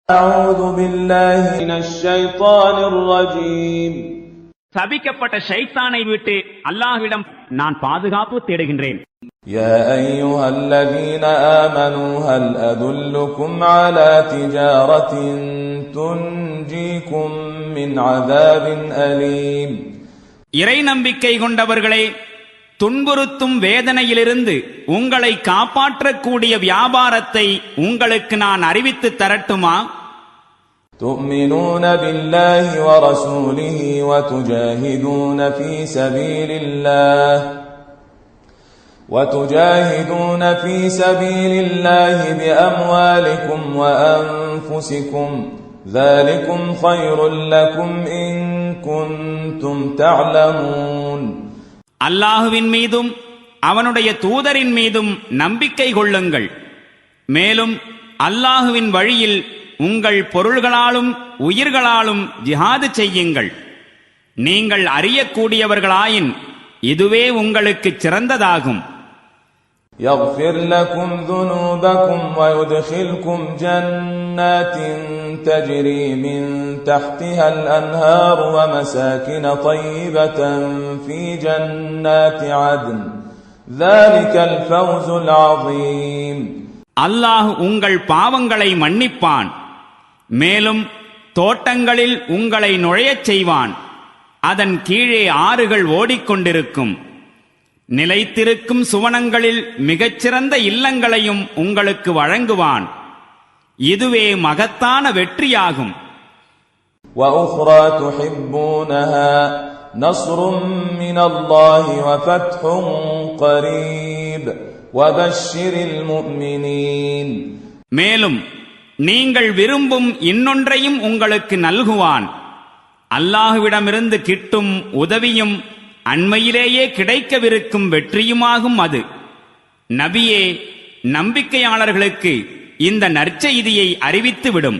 أعوذ بالله من الشيطان الرجيم. சபிக்கப்பட்ட ஷைத்தானை விட்டு அல்லாஹ்விடம் நான் பாதுகாப்பு தேடுகின்றேன். يا أيها الذين آمنوا هل أدلكم على تجارة تنجيكم من عذاب أليم. இறை நம்பிக்கை கொண்டவர்களே, துன்புறுத்தும் வேதனையிலிருந்து உங்களை காப்பாற்றக்கூடிய வியாபாரத்தை உங்களுக்கு நான் அறிவித்து தரட்டுமா? تؤمنون بالله ورسوله وتجاهدون في سبيل الله بأموالكم وأنفسكم ذلكم خير لكم إن كنتم تعلمون. அல்லாஹுவின் மீதும் அவனுடைய தூதரின் மீதும் நம்பிக்கை கொள்ளுங்கள். மேலும் அல்லாஹுவின் வழியில் உங்கள் பொருள்களாலும் உயிர்களாலும் ஜிஹாது செய்யுங்கள். நீங்கள் அறியக்கூடியவர்களாயின் இதுவே உங்களுக்கு சிறந்ததாகும். يغفر لكم ذنوبكم ويدخلكم جنات تجري من تحتها الأنهار ومساكن طيبة في جنات عدن ذلك الفوز العظيم. அல்லாஹ் உங்கள் பாவங்களை மன்னிப்பான். மேலும் தோட்டங்களில் உங்களை நுழையச் செய்வான். அதன் கீழே ஆறுகள் ஓடிக்கொண்டிருக்கும். நிலைத்திருக்கும் சுவனங்களில் மிகச்சிறந்த இல்லங்களையும் உங்களுக்கு வழங்குவான். இதுவே மகத்தான வெற்றியாகும். وأخرى تحبونها نصر من الله وفتح قريب وبشر المؤمنين. மேலும் நீங்கள் விரும்பும் இன்னொன்றையும் உங்களுக்கு நல்குவான். அல்லாஹுவிடமிருந்து கிட்டும் உதவியும் அண்மையிலேயே கிடைக்கவிருக்கும் வெற்றியுமாகும் அது. நபியே, நம்பிக்கையாளர்களுக்கு இந்த நற்செய்தியை அறிவித்துவிடும்.